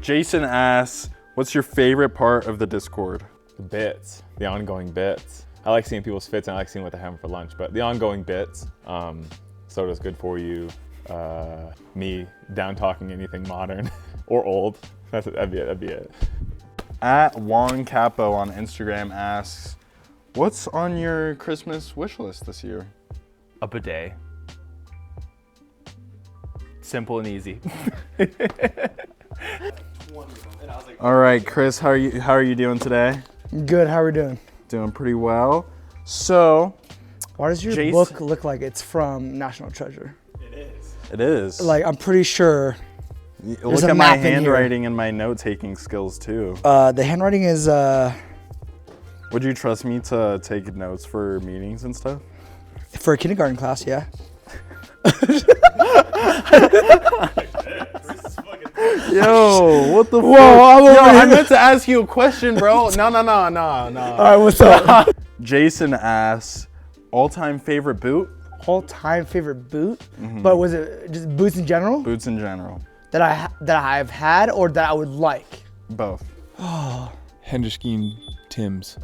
Jason asks, what's your favorite part of the Discord? The bits, the ongoing bits. I like seeing people's fits and I like seeing what they're having for lunch, but the ongoing bits, soda's good for you. Me down talking anything modern or old, that'd be it. At Juan Capo on Instagram asks, what's on your Christmas wish list this year? A bidet. Simple and easy. All right, Chris, how are you doing today? Good, how are we doing? Doing pretty well. So, why does your book look like it's from National Treasure? It is. Like, I'm pretty sure. Look at my handwriting and my note-taking skills too. The handwriting is, Would you trust me to take notes for meetings and stuff? for a kindergarten class, yeah. Yo, what the fuck? Whoa, I meant to ask you a question, bro. No. All right, what's up? Jason asks, all-time favorite boot? All-time favorite boot? But was it just boots in general? Boots in general. That I've had or that I would like? Both. Henderson Tim's.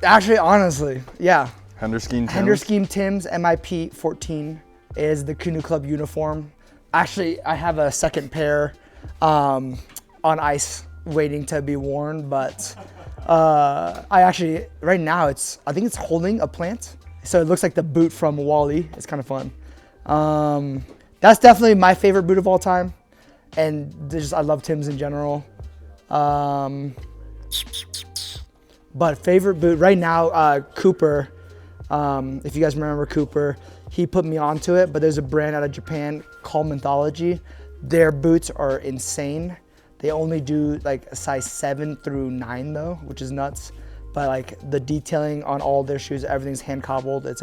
Actually, honestly, yeah. Henderson Tim's? Henderson Tim's MIP 14 is the Canoe Club uniform. Actually, I have a second pair on ice waiting to be worn, but I actually, right now, I think it's holding a plant. So it looks like the boot from Wall-E. It's kind of fun. That's definitely my favorite boot of all time. And I love Tim's in general. But favorite boot right now, Cooper. If you guys remember Cooper, he put me onto it, but there's a brand out of Japan called Mythology. Their boots are insane. They only do like a size 7 through 9 though, which is nuts. But like the detailing on all their shoes, everything's hand cobbled. It's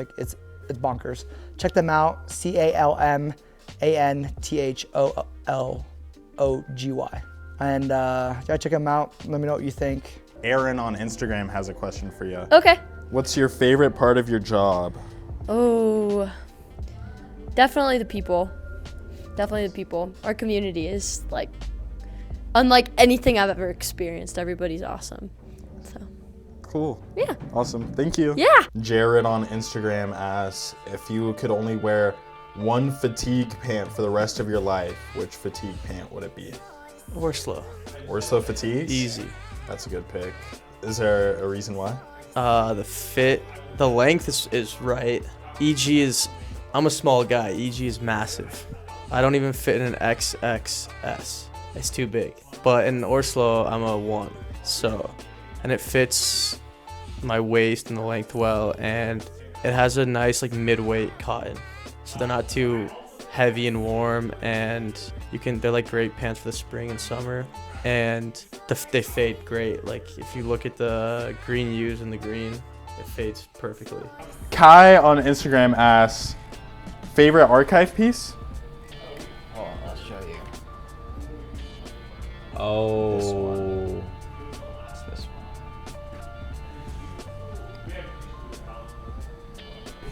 bonkers. Check them out, CALMANTHOLOGY. And yeah, check them out. Let me know what you think. Aaron on Instagram has a question for you. Okay. What's your favorite part of your job? Oh, definitely the people. Definitely the people. Our community is like unlike anything I've ever experienced. Everybody's awesome. So. Cool. Yeah. Awesome. Thank you. Yeah. Jared on Instagram asks, if you could only wear one fatigue pant for the rest of your life, which fatigue pant would it be? Orslo. Orslo fatigues? Easy. That's a good pick. Is there a reason why? The fit, the length is right. EG is, I'm a small guy. EG is massive. I don't even fit in an XXS. It's too big. But in Orslo, I'm a 1. So, and it fits my waist and the length well, and it has a nice like mid-weight cotton. So they're not too heavy and warm, and they're like great pants for the spring and summer. And they fade great. Like if you look at the green U's and the green, it fades perfectly. Kai on Instagram asks, favorite archive piece? Oh, I'll show you. Oh. This one. It's this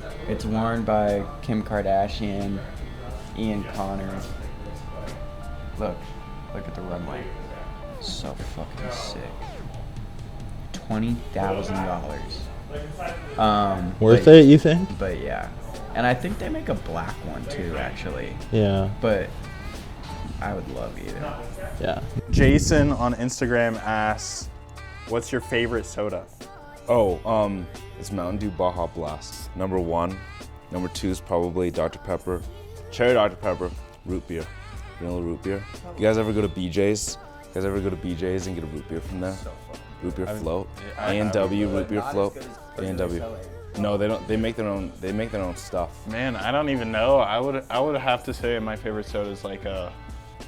one. It's worn by Kim Kardashian, Ian Connor. Look at the runway. So fucking sick. $20,000. Worth it, you think? But yeah, and I think they make a black one too, actually. Yeah. But I would love either. Yeah. Jason on Instagram asks, what's your favorite soda? Oh, it's Mountain Dew Baja Blast. Number 1. Number 2 is probably Dr. Pepper. Cherry Dr. Pepper. Root beer. Vanilla root beer. You guys ever go to BJ's? You guys ever go to BJ's and get a root beer from there? Root beer float. A&W root beer float. A&W. No, they don't. They make their own. They make their own stuff. Man, I don't even know. I would have to say my favorite soda is like a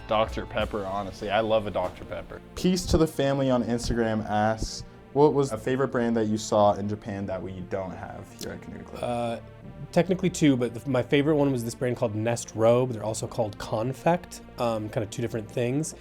Dr. Pepper, honestly. I love a Dr. Pepper. Peace to the family on Instagram asks, what was a favorite brand that you saw in Japan that we don't have here at Canoe Club? Technically 2, but my favorite one was this brand called Nest Robe. They're also called Confect, kind of 2 different things.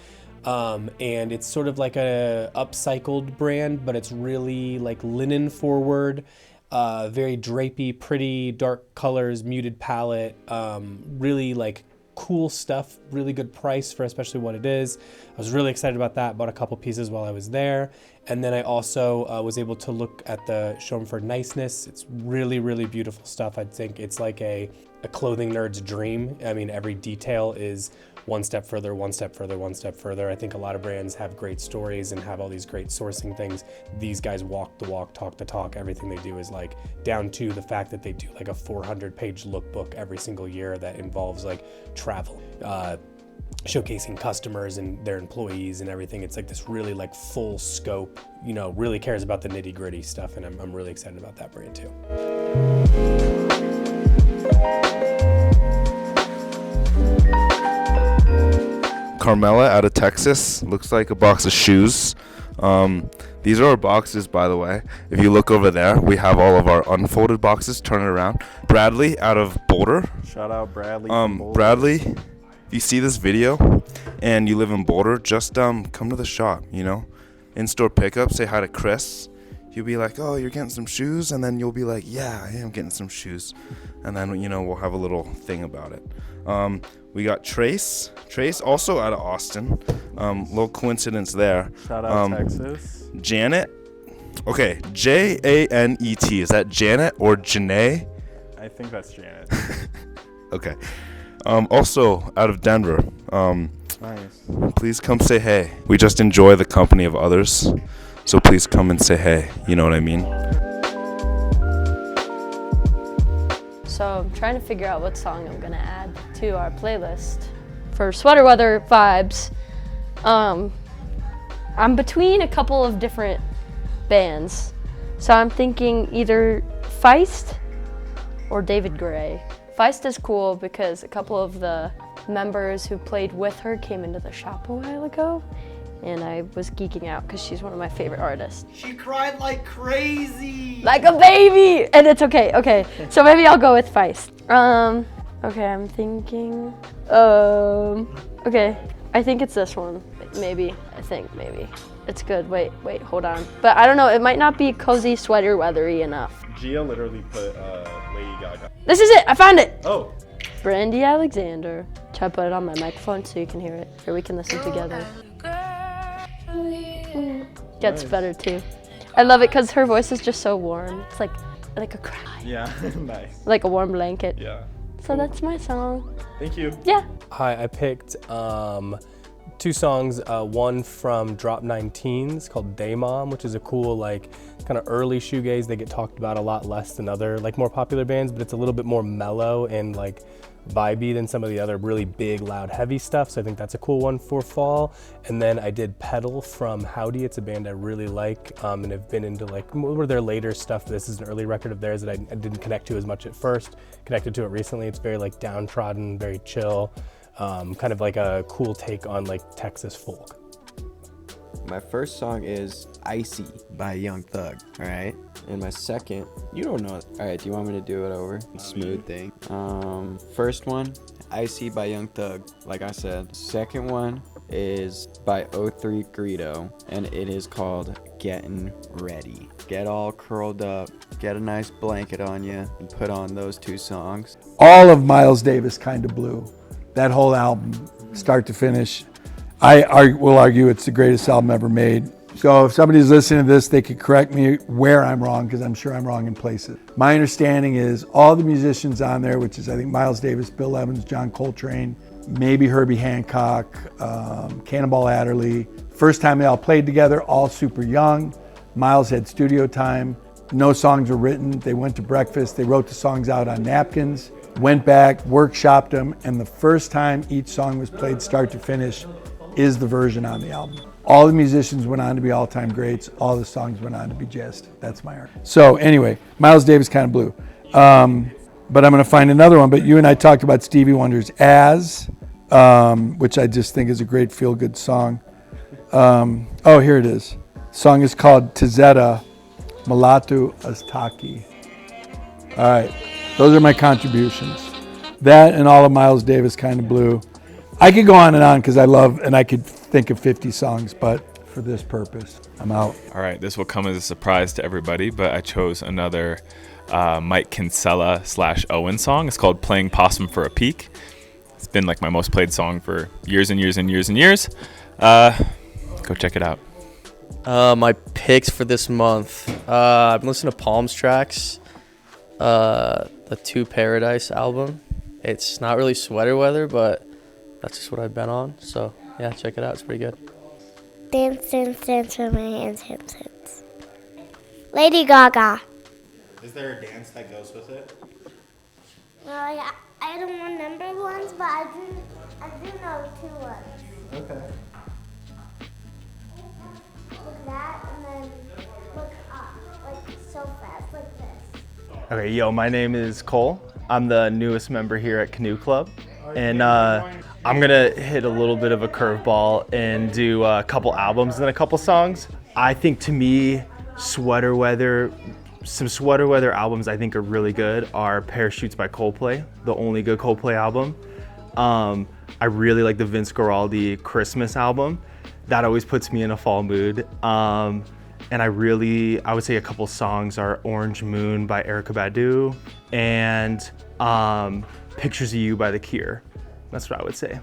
And it's sort of like a upcycled brand, but it's really like linen forward, very drapey, pretty dark colors, muted palette, really like cool stuff, really good price for especially what it is. I was really excited about that. Bought a couple pieces while I was there. And then I also was able to look at the showroom for Niceness. It's really, really beautiful stuff. I think it's like a clothing nerd's dream. I mean, every detail is one step further, one step further, one step further. I think a lot of brands have great stories and have all these great sourcing things. These guys walk the walk, talk the talk. Everything they do is like down to the fact that they do like a 400-page lookbook every single year that involves like travel, showcasing customers and their employees and everything. It's like this really like full scope, really cares about the nitty gritty stuff. And I'm really excited about that brand too. Carmela out of Texas. Looks like a box of shoes. These are our boxes, by the way. If you look over there, we have all of our unfolded boxes. Turn it around. Bradley out of Boulder. Shout out Bradley. From Boulder. Bradley, if you see this video and you live in Boulder, just come to the shop, In-store pickup, say hi to Chris. You'll be like, oh, you're getting some shoes? And then you'll be like, yeah, I am getting some shoes. And then, we'll have a little thing about it. We got Trace also out of Austin. Little coincidence there. Shout out Texas. Janet. Okay, Janet. Is that Janet or Janae? I think that's Janet. Okay. Also out of Denver. Nice. Please come say hey. We just enjoy the company of others. So please come and say hey. You know what I mean? So I'm trying to figure out what song I'm gonna add to our playlist for sweater weather vibes. I'm between a couple of different bands. So I'm thinking either Feist or David Gray. Feist is cool because a couple of the members who played with her came into the shop a while ago, and I was geeking out because she's one of my favorite artists. She cried like crazy! Like a baby! And it's okay. So maybe I'll go with Feist. Okay, I'm thinking, okay, I think it's this one. Maybe. It's good. Wait, hold on. But I don't know, it might not be cozy, sweater, weathery enough. Gia literally put Lady Gaga. This is it, I found it! Oh. Brandy Alexander. Try to put it on my microphone so you can hear it, or we can listen together. Gets better too. I love it because her voice is just so warm. It's like a cry. Yeah, nice. Like a warm blanket. Yeah. So that's my song. Thank you. Yeah. Hi, I picked two songs. One from Drop 19s called Day Mom, which is a cool kind of early shoegaze. They get talked about a lot less than other more popular bands, but it's a little bit more mellow and vibey than some of the other really big, loud, heavy stuff. So I think that's a cool one for fall. And then I did Pedal from Howdy. It's a band I really like and have been into more of their later stuff. This is an early record of theirs that I didn't connect to as much at first. Connected to it recently. It's very downtrodden, very chill, kind of like a cool take on Texas folk. My first song is Icy by Young Thug, all right? And my second, you don't know it. All right, do you want me to do it over? Smooth thing. First one, Icy by Young Thug, like I said. Second one is by O3 Greedo, and it is called Getting Ready. Get all curled up, get a nice blanket on you, and put on those two songs. All of Miles Davis Kinda Blue, that whole album, start to finish. I will argue it's the greatest album ever made. So if somebody's listening to this, they could correct me where I'm wrong, because I'm sure I'm wrong in places. My understanding is all the musicians on there, which is I think Miles Davis, Bill Evans, John Coltrane, maybe Herbie Hancock, Cannonball Adderley. First time they all played together, all super young. Miles had studio time. No songs were written. They went to breakfast. They wrote the songs out on napkins, went back, workshopped them, and the first time each song was played start to finish is the version on the album. All the musicians went on to be all-time greats. All the songs went on to be just. That's my art. So anyway, Miles Davis Kinda Blue. But I'm gonna find another one. But you and I talked about Stevie Wonder's As, which I just think is a great feel-good song. Oh, here it is. The song is called Tizeta Malatu Astaki. All right, those are my contributions. That and all of Miles Davis Kinda Blue. I could go on and because I love, and I could think of 50 songs, but for this purpose, I'm out. All right, this will come as a surprise to everybody, but I chose another Mike Kinsella / Owen song. It's called Playing Possum for a Peek. It's been like my most played song for years and years and years and years. Go check it out. My picks for this month. I've been listening to Palms Tracks, the Two Paradise album. It's not really sweater weather, but that's just what I've been on. So yeah, check it out. It's pretty good. Dance, dance, dance with my hands, hands, hands. Lady Gaga. Is there a dance that goes with it? Well, yeah, I don't remember ones, but I do know 2 ones. Okay. Look that, and then look up, like so fast, like this. Okay, yo, my name is Cole. I'm the newest member here at Canoe Club. And I'm gonna hit a little bit of a curveball and do a couple albums and a couple songs. I think to me, some sweater weather albums I think are really good are Parachutes by Coldplay, the only good Coldplay album. I really like the Vince Guaraldi Christmas album. That always puts me in a fall mood. And I would say a couple songs are Orange Moon by Erykah Badu and Pictures of You by The Cure. That's what I would say.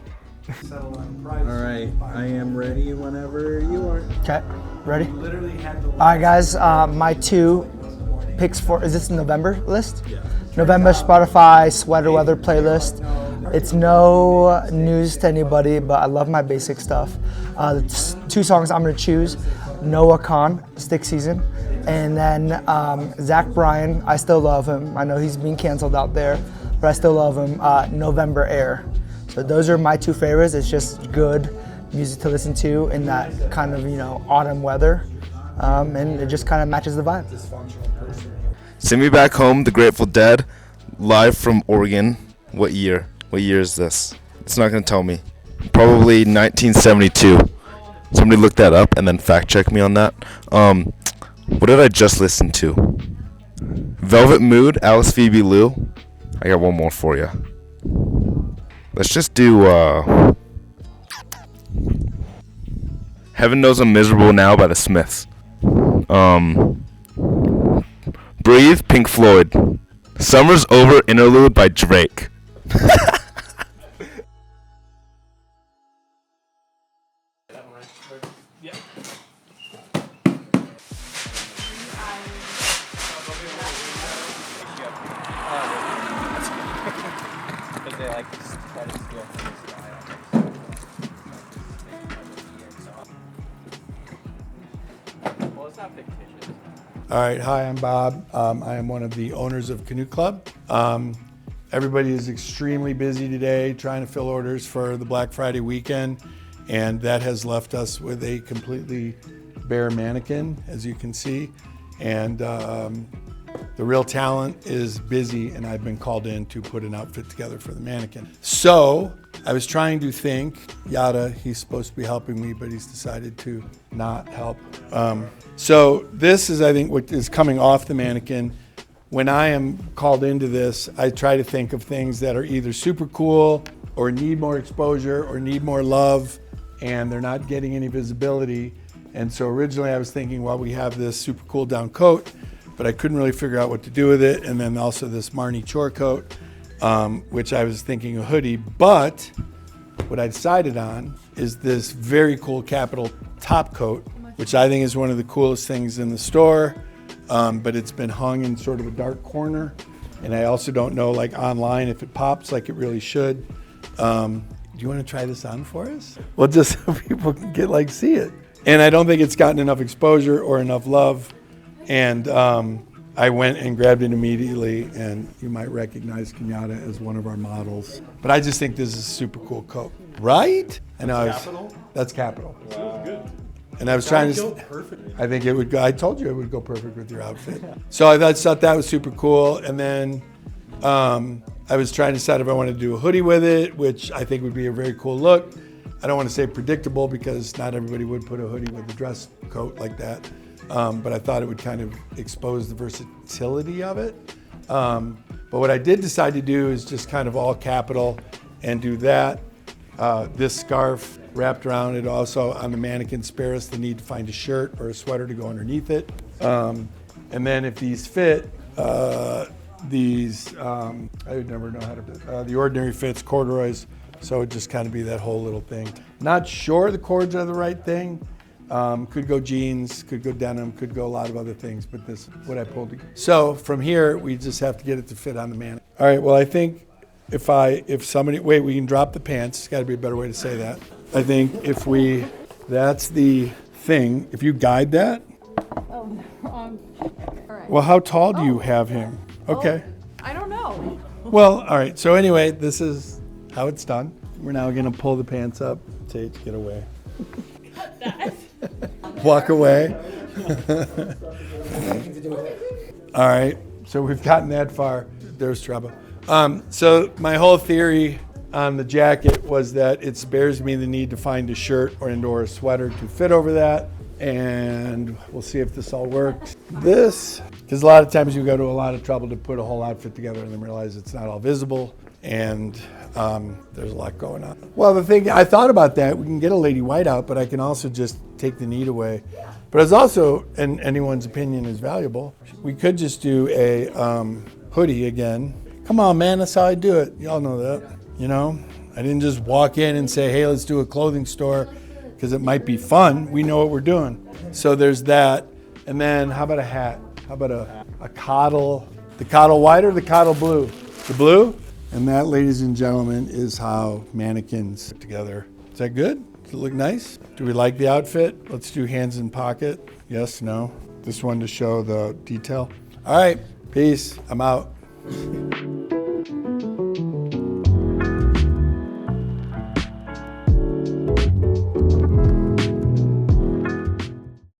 All right, I am ready whenever you are. Okay, ready? All right, guys, my 2 picks for, is this the November list? Yeah. November Spotify sweater weather playlist. It's no news to anybody, but I love my basic stuff. The 2 songs I'm gonna choose, Noah Khan, Stick Season, and then Zach Bryan, I still love him. I know he's being canceled out there, but I still love him, November Air. So those are my 2 favorites. It's just good music to listen to in that kind of, autumn weather. And it just kind of matches the vibe. Send Me Back Home, The Grateful Dead, live from Oregon. What year? What year is this? It's not going to tell me. Probably 1972. Somebody look that up and then fact check me on that. What did I just listen to? Velvet Mood, Alice Phoebe Lou. I got one more for you. Let's just do Heaven Knows I'm Miserable Now by the Smiths. Breathe, Pink Floyd. Summer's Over Interlude by Drake. All right, hi, I'm Bob. I am one of the owners of Canoe Club. Everybody is extremely busy today trying to fill orders for the Black Friday weekend, and that has left us with a completely bare mannequin, as you can see. And the real talent is busy, and I've been called in to put an outfit together for the mannequin. So I was trying to think, Yada, he's supposed to be helping me, but he's decided to not help. So this is, I think, what is coming off the mannequin. When I am called into this, I try to think of things that are either super cool or need more exposure or need more love, and they're not getting any visibility. And so originally I was thinking, well, we have this super cool down coat, but I couldn't really figure out what to do with it. And then also this Marnie chore coat, which I was thinking a hoodie. But what I decided on is this very cool KAPITAL top coat, which I think is one of the coolest things in the store. But it's been hung in sort of a dark corner. And I also don't know, like online, if it pops like it really should. Do you want to try this on for us? Well, just so people can get, see it. And I don't think it's gotten enough exposure or enough love. And I went and grabbed it immediately, and you might recognize Kenyatta as one of our models. But I just think this is a super cool coat, right? And that's KAPITAL. Wow. Good. And I was trying to. I think it would go. I told you it would go perfect with your outfit. So I thought that was super cool. And then I was trying to decide if I wanted to do a hoodie with it, which I think would be a very cool look. I don't want to say predictable because not everybody would put a hoodie with a dress coat like that. But I thought it would kind of expose the versatility of it. But what I did decide to do is just kind of all KAPITAL and do that. This scarf wrapped around it also on the mannequin spare us the need to find a shirt or a sweater to go underneath it. And then if these fit, I would never know how to, the Ordinary Fits corduroys So it'd just kind of be that whole little thing. Not sure the cords are the right thing. Could go jeans, could go denim, could go a lot of other things, but this is what I pulled together. So from here, we just have to get it to fit on the man. All right, well, I think if somebody, wait, we can drop the pants. There's gotta be a better way to say that. I think that's the thing. If you guide that. Oh, all right. Well, how tall do you have him? Okay. I don't know. Well, all right, so anyway, this is how it's done. We're now gonna pull the pants up. Tate, get away. Cut that. Walk away. All right, so we've gotten that far. There's trouble. So my whole theory on the jacket was that it spares me the need to find a shirt or a sweater to fit over that. And we'll see if this all works. Because a lot of times you go to a lot of trouble to put a whole outfit together and then realize it's not all visible. And there's a lot going on. Well, the thing, I thought about that. We can get a lady white out, but I can also just take the need away. But it's also, and anyone's opinion is valuable, we could just do a hoodie again. Come on, man, that's how I do it. Y'all know that, you know? I didn't just walk in and say, hey, let's do a clothing store, because it might be fun. We know what we're doing. So there's that. And then how about a hat? How about a coddle, the coddle white or the coddle blue? The blue? And that, ladies and gentlemen, is how mannequins put together. Is that good? Does it look nice? Do we like the outfit? Let's do hands in pocket. Yes, no? This one to show the detail. All right, peace. I'm out.